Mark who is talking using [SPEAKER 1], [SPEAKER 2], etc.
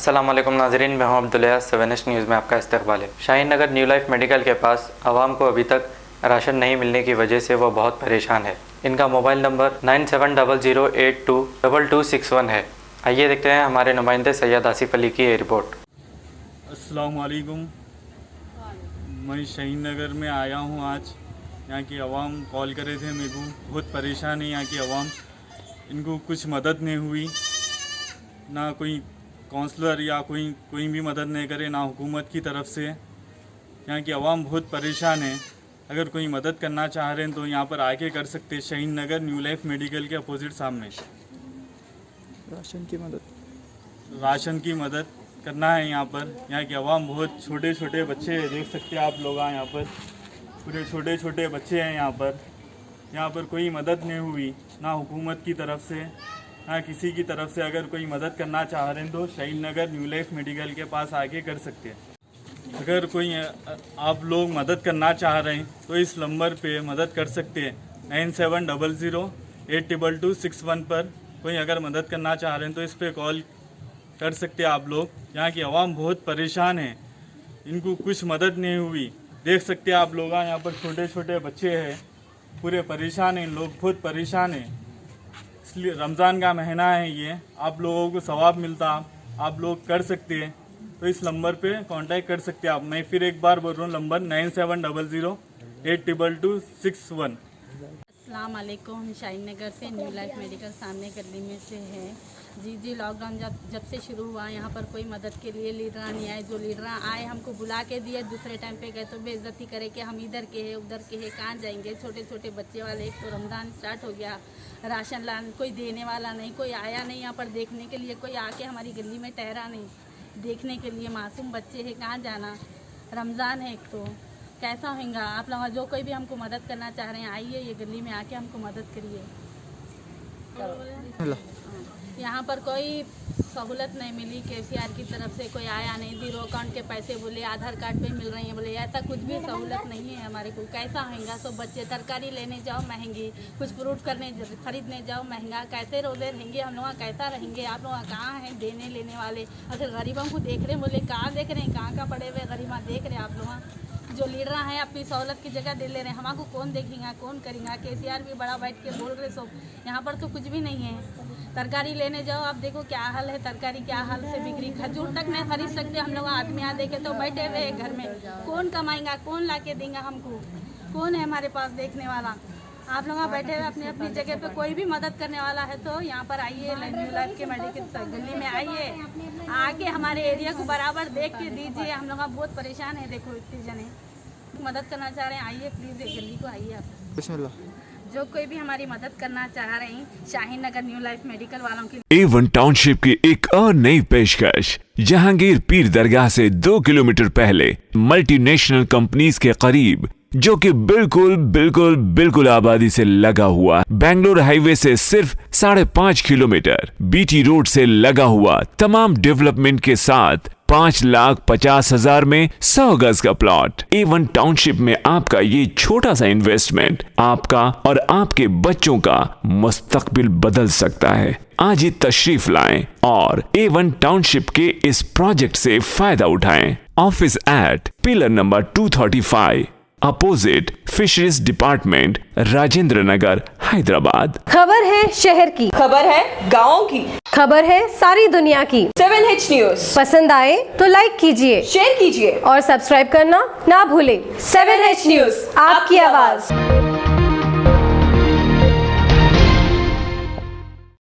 [SPEAKER 1] अस्सलाम वालेकुम नाज़रीन, मैं हूं अब्दुल्ला। 7H न्यूज़ में आपका इस्तकबाल है। शाहीन नगर न्यू लाइफ मेडिकल के पास आवाम को अभी तक राशन नहीं मिलने की वजह से वो बहुत परेशान है। इनका मोबाइल नंबर 9700822261 है। आइए देखते हैं हमारे नुमाइंदे सैयद आसिफ अली की ये रिपोर्ट।
[SPEAKER 2] अस्सलाम वालेकुम, मैं शाहीन नगर में आया हूँ आज। यहाँ की आवाम कॉल करे थे मेरे को, बहुत परेशान है यहाँ की आवाम। इनको कुछ मदद नहीं हुई, ना कोई काउंसलर या कोई भी मदद नहीं करे, ना हुकूमत की तरफ से। यहाँ की आवाम बहुत परेशान है। अगर कोई मदद करना चाह रहे हैं तो यहाँ पर आके कर सकते हैं। शाहीन नगर न्यू लाइफ मेडिकल के अपोजिट सामने राशन की मदद करना है यहाँ पर। यहाँ की आवाम बहुत छोटे छोटे बच्चे हैं, देख सकते हैं आप लोग। यहाँ पर पूरे छोटे छोटे बच्चे हैं। यहाँ पर कोई मदद नहीं हुई, ना हुकूमत की तरफ से ना किसी की तरफ से। अगर कोई मदद करना चाह रहे हैं तो शाहीन नगर न्यू लाइफ मेडिकल के पास आके कर सकते हैं। अगर कोई आप लोग मदद करना चाह रहे हैं तो इस नंबर पे मदद कर सकते हैं। 9700822261 पर कोई अगर मदद करना चाह रहे हैं तो इस पे कॉल कर सकते हैं आप लोग। यहाँ की आवाम बहुत परेशान है, इनको कुछ मदद नहीं हुई। देख सकते हैं आप लोग, यहाँ पर छोटे छोटे बच्चे हैं, पूरे परेशान हैं। लोग बहुत परेशान हैं। इसलिए रमज़ान का महीना है ये, आप लोगों को सवाब मिलता, आप लोग कर सकते हैं तो इस नंबर पे कांटेक्ट कर सकते हैं आप। मैं फिर एक बार बोल रहा हूँ, नंबर 9700822261।
[SPEAKER 3] अस्सलाम वालेकुम, शाहीन नगर से न्यू लाइफ मेडिकल सामने गली में से है। जी लॉकडाउन जब से शुरू हुआ, यहाँ पर कोई मदद के लिए लीडर नहीं आए। जो लीडर आए हमको बुला के दिए, दूसरे टाइम पे गए तो बेइज्जती करे कि हम इधर के हैं उधर के हैं, कहाँ जाएंगे। छोटे छोटे बच्चे वाले, एक तो रमज़ान स्टार्ट हो गया, राशन लाने कोई देने वाला नहीं, कोई आया नहीं यहाँ पर देखने के लिए। कोई आके हमारी गली में ठहरा नहीं देखने के लिए। मासूम बच्चे हैं, कहाँ जाना। रमज़ान है एक तो, कैसा होगा। आप लोग जो कोई भी हमको मदद करना चाह रहे हैं, आइए ये गली में आके हमको मदद करिए। यहाँ पर कोई सहूलत नहीं मिली, KCR की तरफ से कोई आया नहीं। 0 अकाउंट के पैसे बोले आधार कार्ड पे मिल रही हैं, बोले ऐसा कुछ भी सहूलत नहीं है हमारे को। कैसा होगा। सब बच्चे तरकारी लेने जाओ महंगी, कुछ फ्रूट खरीदने जाओ महंगा। कैसे रोजे रहेंगे हम लोग, कैसा रहेंगे। आप लोग कहाँ हैं देने लेने वाले। अगर गरीबों को देख रहे हैं, बोले कहाँ देख रहे हैं, कहाँ का पड़े हुए गरीबा देख रहे हैं आप लोग। जो लीडर हैं अपनी सहूलत की जगह दे ले रहे हैं, हमको कौन देखेगा, कौन करेगा। KCR भी बड़ा बैठ के बोल रहे सब। यहाँ पर तो कुछ भी नहीं है। तरकारी लेने जाओ, आप देखो क्या हाल है, तरकारी क्या हाल से बिक्री। खजूर तक नहीं खरीद सकते हम लोग। आदमी यहाँ देखे तो बैठे हुए घर में, कौन कमाएगा, कौन ला के देगा हमको, कौन है हमारे पास देखने वाला। आप लोग बैठे हुए अपनी अपनी जगह पे। कोई भी मदद करने वाला है तो यहाँ पर आइए, न्यू लाइफ के मेडिकल गली में आइए, आके हमारे एरिया को बराबर देख के दीजिए। हम लोग बहुत परेशान है। देखो इतने जने मदद करना चाह रहे हैं, आइए प्लीज़ ये गली को आइए आप। बिस्मिल्लाह। जो कोई भी हमारी मदद करना चाह रहे हैं, शाहीन नगर न्यू लाइफ मेडिकल वालों की
[SPEAKER 4] A1 टाउनशिप की एक और नई पेशकश। जहांगीर पीर दरगाह से 2 किलोमीटर पहले मल्टीनेशनल कंपनीज के करीब, जो कि बिल्कुल आबादी से लगा हुआ। बेंगलोर हाईवे से सिर्फ 5.5 किलोमीटर, BT रोड से लगा हुआ, तमाम डेवलपमेंट के साथ 5,50,000 में 100 गज का प्लॉट। A1 टाउनशिप में आपका ये छोटा सा इन्वेस्टमेंट आपका और आपके बच्चों का मुस्तकबिल बदल सकता है। आज ही तशरीफ लाएं और A1 टाउनशिप के इस प्रोजेक्ट से फायदा उठाएं। Office at pillar number 235 opposite fisheries department, Rajendra Nagar, Hyderabad.
[SPEAKER 5] खबर है शहर की,
[SPEAKER 6] खबर है गाँव की,
[SPEAKER 5] खबर है सारी दुनिया की।
[SPEAKER 6] 7H न्यूज़
[SPEAKER 5] पसंद आए तो लाइक कीजिए,
[SPEAKER 6] शेयर कीजिए
[SPEAKER 5] और सब्सक्राइब करना ना भूलें।
[SPEAKER 6] 7H न्यूज़,
[SPEAKER 5] आपकी आवाज।